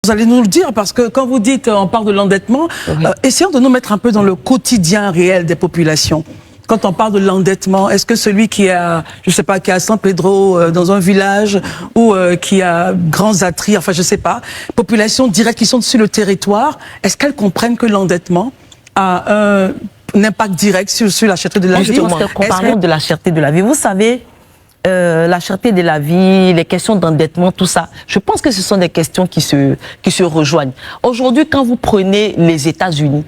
Vous allez nous le dire, parce que quand vous dites on parle de l'endettement, essayons de nous mettre un peu dans le quotidien réel des populations. Quand on parle de l'endettement, est-ce que celui qui a, je sais pas, qui a San Pedro dans un village ou qui a Grands Atri, enfin je sais pas, populations directes qui sont sur le territoire, est-ce qu'elles comprennent que l'endettement a un impact direct sur la cherté de la vie? Parlons de la cherté de la vie. Vous savez, la cherté de la vie, les questions d'endettement, tout ça, je pense que ce sont des questions qui se rejoignent. Aujourd'hui, quand vous prenez les États-Unis,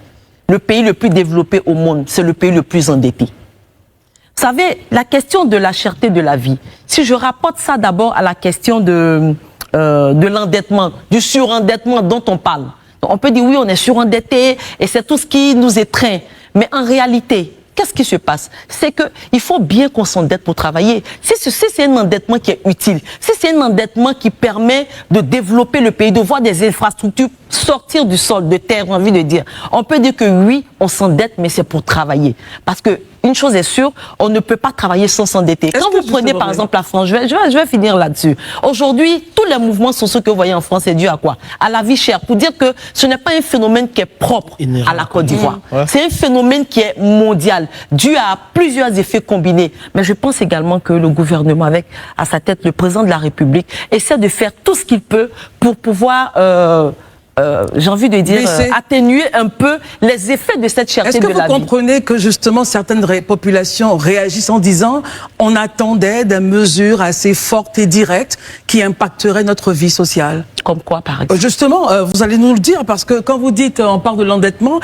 le pays le plus développé au monde, c'est le pays le plus endetté. Vous savez, la question de la cherté de la vie, si je rapporte ça d'abord à la question de l'endettement, du surendettement dont on parle. Donc on peut dire oui, on est surendetté et c'est tout ce qui nous étreint. Mais en réalité, qu'est-ce qui se passe? C'est que il faut bien qu'on s'endette pour travailler. Si c'est un endettement qui est utile, si c'est un endettement qui permet de développer le pays, de voir des infrastructures sortir du sol, de terre, j'ai envie de dire, on peut dire que oui, on s'endette, mais c'est pour travailler. Parce que une chose est sûre, on ne peut pas travailler sans s'endetter. Quand vous prenez par exemple la France, je vais finir là-dessus. Aujourd'hui, tous les mouvements sociaux que vous voyez en France, c'est dû à quoi? À la vie chère. Pour dire que ce n'est pas un phénomène qui est propre à la Côte d'Ivoire. C'est un phénomène qui est mondial, dû à plusieurs effets combinés. Mais je pense également que le gouvernement, avec à sa tête le président de la République, essaie de faire tout ce qu'il peut pour pouvoir j'ai envie de dire, atténuer un peu les effets de cette cherté de la vie. Est-ce que vous comprenez que justement certaines populations réagissent en disant on attendait des mesures assez fortes et directes qui impacteraient notre vie sociale? Comme quoi, par exemple? Justement, vous allez nous le dire, parce que quand vous dites on parle de l'endettement,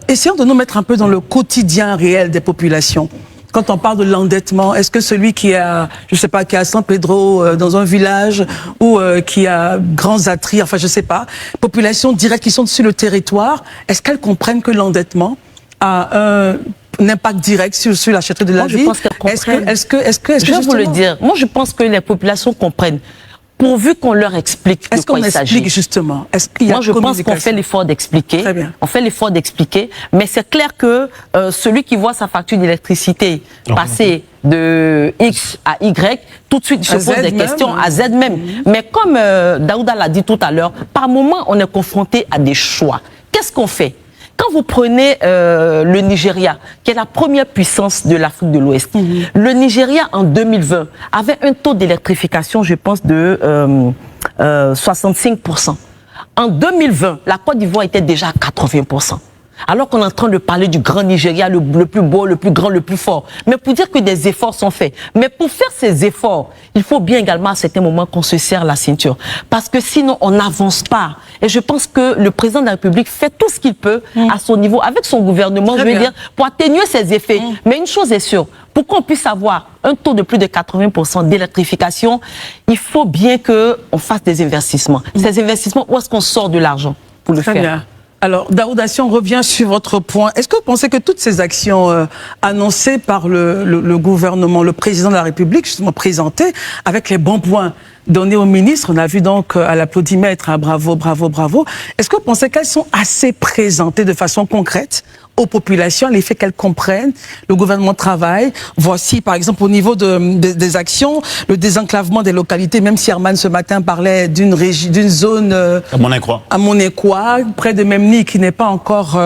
essayons de nous mettre un peu dans le quotidien réel des populations. Quand on parle de l'endettement, est-ce que celui qui a, je sais pas, qui a San Pedro dans un village ou qui a Grands Atri, enfin je sais pas, populations directes qui sont sur le territoire, est-ce qu'elles comprennent que l'endettement a un impact direct sur la cherté de la vie? Je pense qu'elles comprennent. Je vais vous le dire. Moi, je pense que les populations comprennent. Pourvu qu'on leur explique de quoi il s'agit. Est-ce qu'on explique justement? Moi, je pense qu'on fait l'effort d'expliquer. Très bien. On fait l'effort d'expliquer, mais c'est clair que celui qui voit sa facture d'électricité passer de X à Y, tout de suite, il se pose des questions à Z même. Mais comme Daouda l'a dit tout à l'heure, par moment, on est confronté à des choix. Qu'est-ce qu'on fait? Quand vous prenez le Nigeria, qui est la première puissance de l'Afrique de l'Ouest, le Nigeria en 2020 avait un taux d'électrification, je pense, de 65%. En 2020, la Côte d'Ivoire était déjà à 80%. Alors qu'on est en train de parler du grand Nigeria, le plus beau, le plus grand, le plus fort. Mais pour dire que des efforts sont faits. Mais pour faire ces efforts, il faut bien également à certains moments qu'on se serre la ceinture. Parce que sinon, on n'avance pas. Et je pense que le président de la République fait tout ce qu'il peut à son niveau, avec son gouvernement, je veux dire, pour atténuer ces effets. Mais une chose est sûre, pour qu'on puisse avoir un taux de plus de 80% d'électrification, il faut bien qu'on fasse des investissements. Ces investissements, où est-ce qu'on sort de l'argent pour le faire? Bien. Alors, Daouda, si on revient sur votre point, est-ce que vous pensez que toutes ces actions annoncées par le gouvernement, le président de la République, justement présentées, avec les bons points donnés au ministre, on a vu donc à l'applaudimètre, hein, bravo, bravo, bravo, est-ce que vous pensez qu'elles sont assez présentées de façon concrète aux populations, l'effet qu'elles comprennent, le gouvernement travaille? Voici, par exemple, au niveau des actions, le désenclavement des localités, même si Herman ce matin parlait d'une zone à Monécois, près de Memni, qui n'est pas encore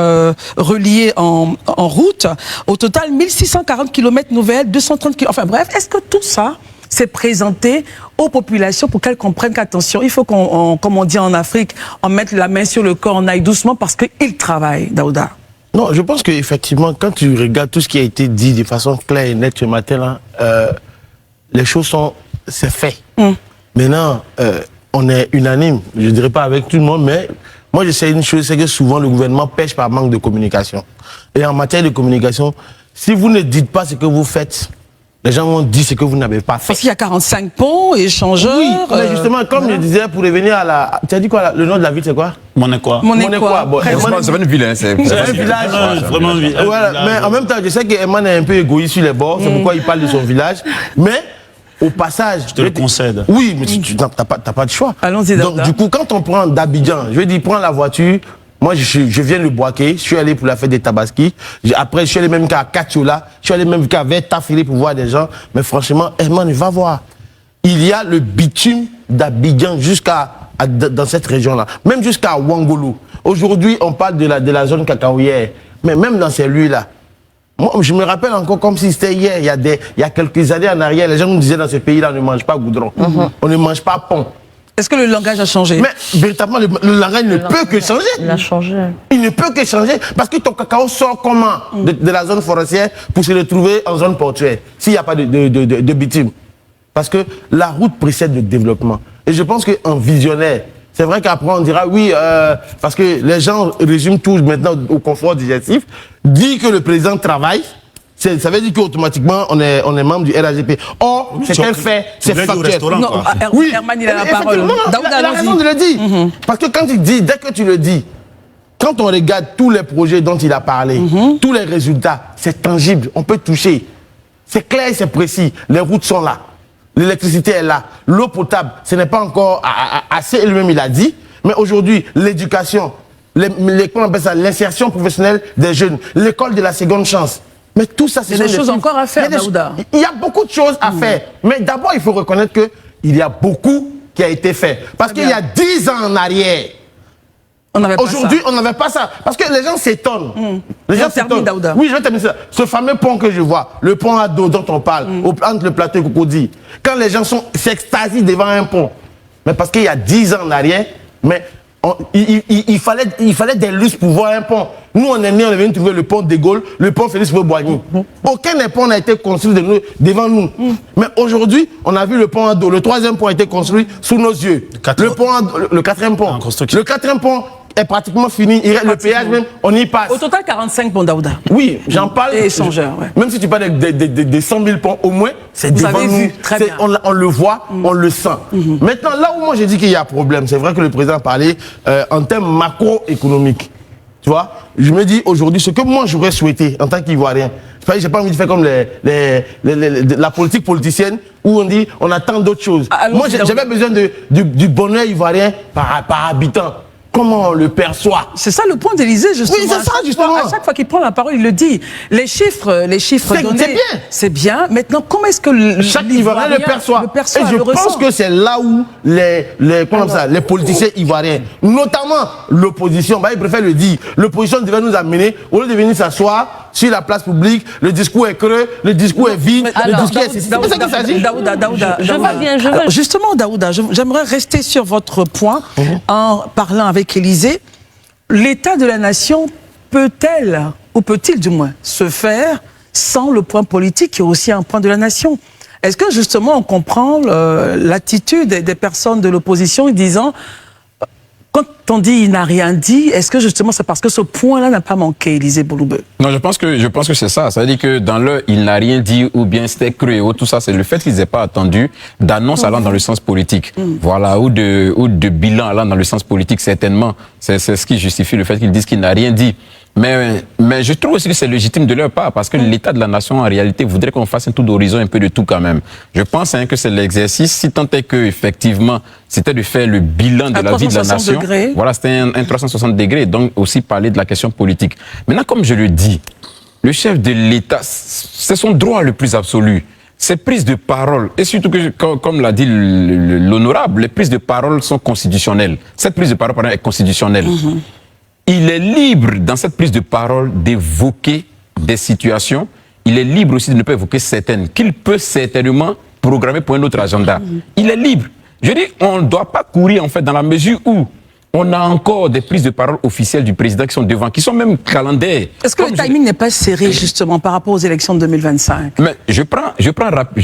reliée en route. Au total, 1640 km nouvelles, 230 km, enfin bref, est-ce que tout ça s'est présenté aux populations pour qu'elles comprennent qu'attention, il faut qu'on, comme on dit en Afrique, on mette la main sur le corps, on aille doucement parce qu'ils travaillent, Daouda? Non, je pense qu'effectivement, quand tu regardes tout ce qui a été dit de façon claire et nette ce matin-là, les choses c'est fait. Maintenant, on est unanime, je ne dirais pas avec tout le monde, mais moi je sais une chose, c'est que souvent le gouvernement pêche par manque de communication. Et en matière de communication, si vous ne dites pas ce que vous faites, les gens vont dire ce que vous n'avez pas fait. Parce qu'il y a 45 ponts, échangeurs... Oui, mais justement, comme je disais, pour revenir à la... Tu as dit quoi, le nom de la ville, c'est quoi? Monécois. Monécois. Bon, c'est pas une ville, hein, c'est un village. Vraiment une ville. Voilà, mais en même temps, je sais qu'Eman est un peu égoïste sur les bords, c'est pourquoi il parle de son village. Mais, au passage... Je te le concède. Oui, mais tu n'as pas de choix. Allons-y, donc, du coup, quand on prend d'Abidjan, je veux dire, prends la voiture... Moi, je viens de Boaké, je suis allé pour la fête des Tabaski. Après, je suis allé même qu'à Katiola, je suis allé même qu'à Tafili pour voir des gens. Mais franchement, Herman, va voir. Il y a le bitume d'Abidjan jusqu'à dans cette région-là. Même jusqu'à Ouangolo. Aujourd'hui, on parle de la zone cacaoyère. Mais même dans ces lieux-là, moi, je me rappelle encore comme si c'était hier, il y a quelques années en arrière, les gens nous disaient dans ce pays-là, on ne mange pas goudron, on ne mange pas pont. Est-ce que le langage a changé? Mais véritablement, le langage ne peut que changer. Il a changé. Il ne peut que changer parce que ton cacao sort comment de la zone forestière pour se retrouver en zone portuaire s'il n'y a pas de bitume. Parce que la route précède le développement. Et je pense qu'un visionnaire, c'est vrai qu'après on dira oui, parce que les gens résument tout maintenant au confort digestif, dit que le président travaille, ça veut dire qu'automatiquement on est membre du RAGP. Or, c'est un fait, c'est factuel. Non, Oui, Herman, il a la parole. Non, il a raison de le dire. Parce que quand il dit, dès que tu le dis, quand on regarde tous les projets dont il a parlé, tous les résultats, c'est tangible, on peut toucher. C'est clair, c'est précis, les routes sont là. L'électricité est là. L'eau potable, ce n'est pas encore assez, lui-même il a dit. Mais aujourd'hui, l'éducation, qu'on appelle ça, l'insertion professionnelle des jeunes, l'école de la seconde chance. Mais tout ça, c'est des choses encore à faire, Daouda. Il y a beaucoup de choses à faire. Mais d'abord, il faut reconnaître qu'il y a beaucoup qui a été fait. Parce qu'il y a 10 ans en arrière, aujourd'hui, on n'avait pas ça. Parce que les gens s'étonnent. Les gens s'étonnent. Oui, je vais terminer ça. Ce fameux pont que je vois, le pont à dos dont on parle, entre le plateau et Cocody, quand les gens s'extasient devant un pont, mais parce qu'il y a 10 ans en arrière, mais il fallait des lustres pour voir un pont. Nous, on est nés, on est venu trouver le pont de Gaulle, le pont Félix-Boigny. Aucun des ponts n'a été construit devant nous. Mais aujourd'hui, on a vu le pont à dos. Le troisième pont a été construit sous nos yeux. Le quatrième pont. Le quatrième pont est pratiquement fini. Le péage même, on y passe. Au total, 45 ponts, Daouda. Oui, j'en parle. Et échangeurs, ouais. Même si tu parles des 100 000 ponts, au moins, c'est devant nous. Vu, très bien. On le voit, on le sent. Maintenant, là où moi j'ai dit qu'il y a un problème, c'est vrai que le président a parlé en termes macroéconomiques. Tu vois, je me dis aujourd'hui, ce que moi j'aurais souhaité en tant qu'Ivoirien, j'ai pas envie de faire comme la politique politicienne où on dit on attend d'autres choses. Moi j'avais besoin du bonheur ivoirien par habitant. Comment on le perçoit? C'est ça le point d'Élysée, justement. Oui, c'est ça, justement. À chaque fois qu'il prend la parole, il le dit. Les chiffres donnés, c'est bien. Maintenant, comment est-ce que chaque Ivoirien le perçoit? Et je pense que c'est là où les politiciens ivoiriens, notamment l'opposition, ils préfèrent le dire. L'opposition devait nous amener, au lieu de venir s'asseoir sur la place publique, le discours est creux, le discours est vide, le discours est... C'est ça qu'il s'agit. Daouda, justement, Daouda, j'aimerais rester sur votre point en parlant avec Élysée. L'état de la nation peut-elle, ou peut-il du moins, se faire sans le point politique qui est aussi un point de la nation? Est-ce que justement on comprend l'attitude des personnes de l'opposition disant, quand on dit il n'a rien dit, est-ce que justement c'est parce que ce point-là n'a pas manqué, Élysée Bouloube? Non, je pense que c'est ça. Ça veut dire que dans le il n'a rien dit ou bien c'était cru et tout ça, c'est le fait qu'ils n'aient pas attendu d'annonce allant dans le sens politique. Voilà, ou de bilan allant dans le sens politique, certainement. C'est ce qui justifie le fait qu'ils disent qu'il n'a rien dit. Mais je trouve aussi que c'est légitime de leur part parce que l'État de la nation, en réalité, voudrait qu'on fasse un tour d'horizon, un peu de tout quand même. Je pense que c'est l'exercice, si tant est que, effectivement, c'était de faire le bilan de la vie de la nation. Voilà, c'était un 360 degrés, donc aussi parler de la question politique. Maintenant, comme je le dis, le chef de l'État, c'est son droit le plus absolu. Ces prises de parole, et surtout que, comme l'a dit l'honorable, les prises de parole sont constitutionnelles. Cette prise de parole, pardon, est constitutionnelle. Il est libre, dans cette prise de parole, d'évoquer des situations. Il est libre aussi de ne pas évoquer certaines, qu'il peut certainement programmer pour un autre agenda. Il est libre. Je dis, on ne doit pas courir, en fait, dans la mesure où on a encore des prises de parole officielles du président qui sont devant, qui sont même calendaires. Est-ce que le timing n'est pas serré, justement, par rapport aux élections de 2025? Mais je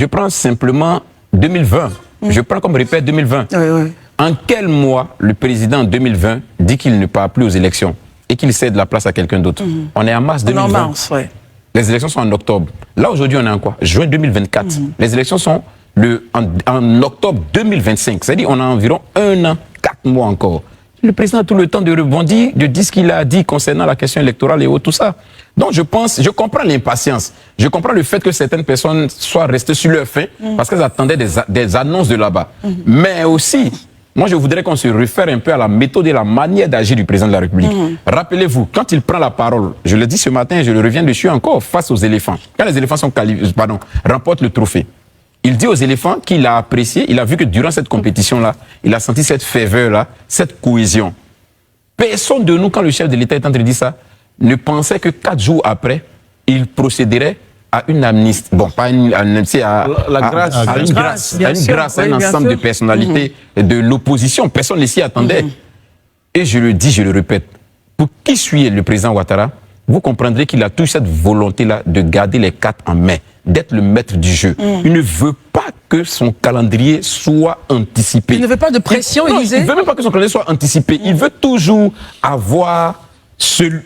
prends simplement 2020. Je prends comme repère 2020. Oui. En quel mois le président en 2020 dit qu'il ne part plus aux élections et qu'il cède la place à quelqu'un d'autre? On est en mars 2020. En mars, ouais. Les élections sont en octobre. Là, aujourd'hui, on est en quoi? Juin 2024. Les élections sont en octobre 2025. C'est-à-dire on a environ 1 an, 4 mois encore. Le président a tout le temps de rebondir, de dire ce qu'il a dit concernant la question électorale et tout ça. Donc je comprends l'impatience. Je comprends le fait que certaines personnes soient restées sur leur faim parce qu'elles attendaient des annonces de là-bas. Mais aussi, moi je voudrais qu'on se réfère un peu à la méthode et la manière d'agir du président de la République. Rappelez-vous, quand il prend la parole, je le dis ce matin, je le reviens dessus encore, face aux éléphants. Quand les éléphants remportent le trophée, Il dit aux éléphants qu'il a apprécié, il a vu que durant cette compétition-là, il a senti cette ferveur-là, cette cohésion. Personne de nous, quand le chef de l'État est en train de dire ça, ne pensait que 4 jours après, il procéderait à une amnistie. Bon, pas une amnistie, à une grâce, à un ensemble de personnalités de l'opposition. Personne ne s'y attendait. Et je le dis, je le répète, pour qui suit le président Ouattara, vous comprendrez qu'il a toujours cette volonté-là de garder les cartes en main, d'être le maître du jeu. Il ne veut pas que son calendrier soit anticipé. Il ne veut pas de pression, Élysée. Il ne veut même pas que son calendrier soit anticipé. Il veut toujours avoir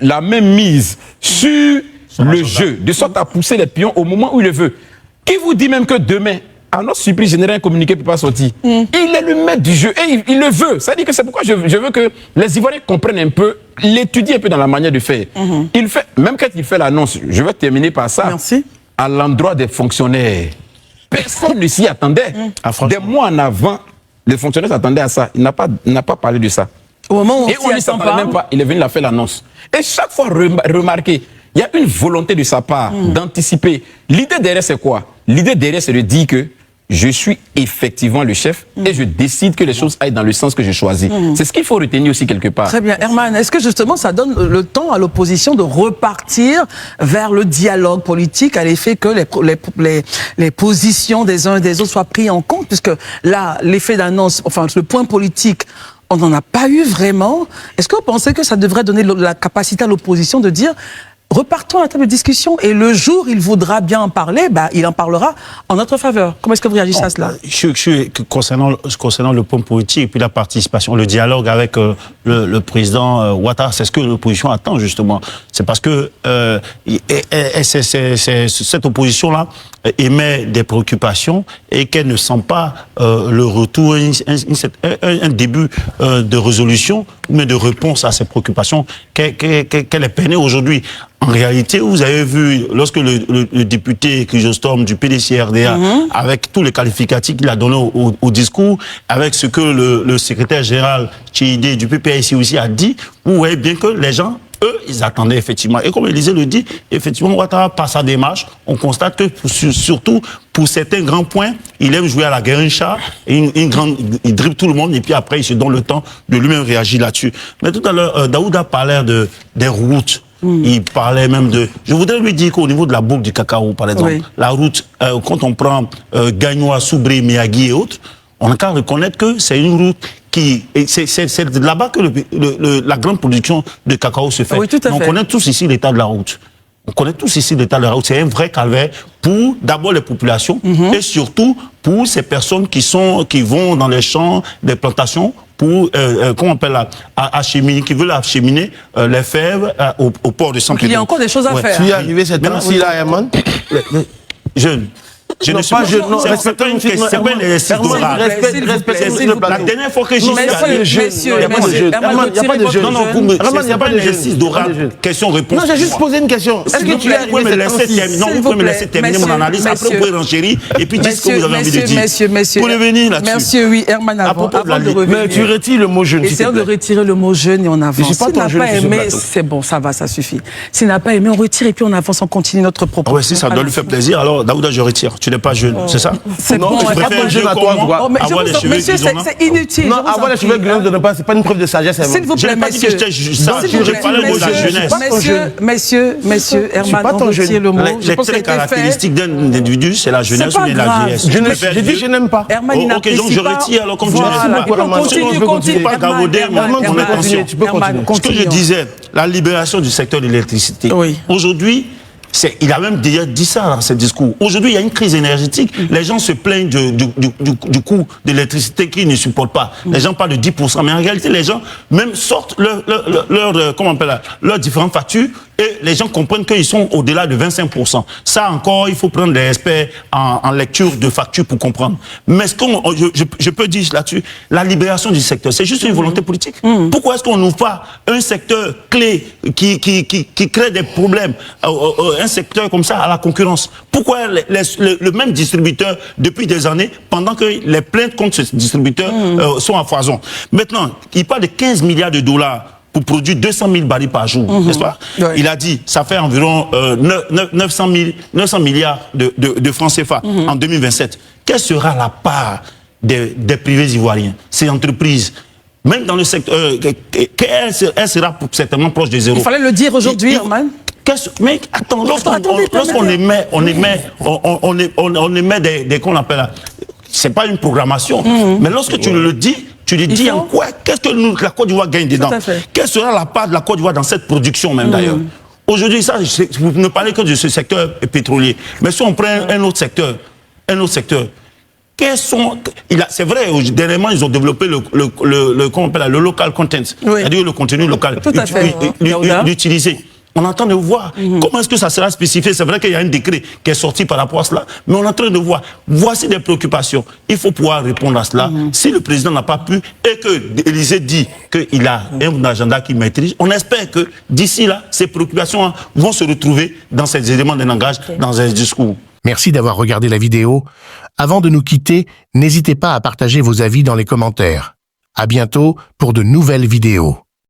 la même mise sur le jeu, de sorte à pousser les pions au moment où il le veut. Qui vous dit même que demain, à notre surprise générale, un communiqué ne peut pas sortir. Il est le maître du jeu et il le veut. Ça veut dire que c'est pourquoi je veux que les Ivoiriens comprennent un peu, l'étudient un peu dans la manière de faire. Il fait, même quand il fait l'annonce, je vais terminer par ça, à l'endroit des fonctionnaires. Personne ne s'y attendait. Des mois en avant, les fonctionnaires s'attendaient à ça. Il n'a pas parlé de ça. Au moment où on ne s'attendait même pas, il est venu la faire l'annonce. Et chaque fois, remarquez, il y a une volonté de sa part d'anticiper. L'idée derrière, c'est quoi? L'idée derrière, c'est de dire que je suis effectivement le chef et je décide que les choses aillent dans le sens que j'ai choisi. C'est ce qu'il faut retenir aussi quelque part. Très bien. Herman, est-ce que justement ça donne le temps à l'opposition de repartir vers le dialogue politique à l'effet que les positions des uns et des autres soient prises en compte? Puisque là, l'effet d'annonce, enfin le point politique, on n'en a pas eu vraiment. Est-ce que vous pensez que ça devrait donner la capacité à l'opposition de dire repartons à la table de discussion et le jour où il voudra bien en parler, il en parlera en notre faveur. Comment est-ce que vous réagissez à cela? Concernant le point politique et puis la participation, le dialogue avec le président Ouattara, c'est ce que l'opposition attend justement. C'est parce que cette opposition-là émet des préoccupations et qu'elle ne sent pas le retour, un début de résolution, mais de réponse à ces préoccupations qu'elle est peinée aujourd'hui. En réalité, vous avez vu, lorsque le député Chrysostome du PDC-RDA, avec tous les qualificatifs qu'il a donnés au discours, avec ce que le secrétaire général Tchéidé du PPIC aussi a dit, vous voyez bien que les gens, eux, ils attendaient effectivement. Et comme Élysée le dit, effectivement, Ouattara, par sa démarche, on constate que surtout pour certains grands points, il aime jouer à la guerrincha, il dribble tout le monde et puis après, il se donne le temps de lui-même réagir là-dessus. Mais tout à l'heure, Daouda parlait des routes. Il parlait même de... Je voudrais lui dire qu'au niveau de la boucle du cacao, par exemple, la route, quand on prend Gagnoa, Soubré, Miyagi et autres, on a qu'à reconnaître que c'est une route qui... C'est là-bas que la grande production de cacao se fait. Oui, tout à fait. On connaît tous ici l'état de la route. On connaît tous ici l'état de la route. C'est un vrai calvaire pour d'abord les populations et surtout pour ces personnes qui vont dans les champs, des plantations pour, comment on appelle là, acheminer, qui veulent acheminer les fèves au port de Saint-Pédro. Il y a encore des choses à faire. Tu y es arrivé cette année-ci là, Herman? Jeune. Je ne suis pas jeune. C'est pas une question. C'est pas une la dernière fois que j'y suis allé. Messieurs, il n'y a pas de jeune. Non, non, il n'y a pas de exercice d'oral. Question-réponse. Non, j'ai juste posé une question. Est-ce que tu es arrivé cette année-ci? Non, vous pouvez me laisser terminer mon analyse. Après, vous pouvez renchérir et puis dire ce que vous avez envie de dire. Messieurs, pour revenir là-dessus. Monsieur, oui, Herman, avant de revenir. Mais tu retires le mot jeune. Essayons de retirer le mot jeune et on avance. S'il n'a pas aimé, c'est bon, ça va, ça suffit. S'il n'a pas aimé, on retire et puis on avance, on continue notre propos. Oui, si ça doit lui faire plaisir, alors Daouda, je retire. Tu n'es pas jeune, c'est ça? C'est bon, tu préfères jeune à toi, monsieur, c'est inutile. Non, avoir les cheveux gris, c'est pas une preuve de sagesse. S'il vous plaît, messieurs. Je parlais de la jeunesse. Messieurs, Herman, on retire le mot. Les traits caractéristiques d'un individu, c'est la jeunesse ou bien la vieillesse. J'ai dit je n'aime pas. Herman, il n'apprécie pas. Ok, donc je retire alors comme tu n'aimes pas. Continue. Pas gavauder mon attention. Tu peux continuer. Ce que je disais, la libération du secteur de l'électricité. Aujourd'hui, il a même déjà dit ça dans ses discours. Aujourd'hui, il y a une crise énergétique. Les gens se plaignent du coût de l'électricité qu'ils ne supportent pas. Les gens parlent de 10%. Mais en réalité, les gens même sortent leurs différentes factures et les gens comprennent qu'ils sont au-delà de 25%. Ça encore, il faut prendre des experts en lecture de factures pour comprendre. Mais ce qu'on, je peux dire là-dessus, la libération du secteur, c'est juste une volonté politique. Pourquoi est-ce qu'on n'ouvre pas un secteur clé qui crée des problèmes, un secteur comme ça à la concurrence? Pourquoi le même distributeur, depuis des années, pendant que les plaintes contre ce distributeur sont à foison? Maintenant, il parle de 15 milliards de dollars pour produire 200 000 barils par jour, n'est-ce pas? Ouais. Il a dit, ça fait environ 900 milliards de francs CFA en 2027. Quelle sera la part des privés ivoiriens, ces entreprises? Même dans le secteur, elle sera certainement proche de zéro. Il fallait le dire aujourd'hui, Herman. Mais attends, lorsqu'on émet qu'on appelle, c'est pas une programmation, mais lorsque tu le dis, tu le dis en quoi? Qu'est-ce que la Côte d'Ivoire gagne dedans? Quelle sera la part de la Côte d'Ivoire dans cette production même d'ailleurs? Aujourd'hui, ça, vous ne parlez que de ce secteur pétrolier. Mais si on prend un autre secteur, c'est vrai, dernièrement, ils ont développé le local content, c'est-à-dire le contenu local utilisé. On est en train de voir comment est-ce que ça sera spécifié. C'est vrai qu'il y a un décret qui est sorti par rapport à cela, mais on est en train de voir. Voici des préoccupations. Il faut pouvoir répondre à cela. Si le président n'a pas pu et que Élysée dit qu'il a un agenda qu'il maîtrise, on espère que d'ici là, ces préoccupations vont se retrouver dans ces éléments de langage, dans un discours. Merci d'avoir regardé la vidéo. Avant de nous quitter, n'hésitez pas à partager vos avis dans les commentaires. À bientôt pour de nouvelles vidéos.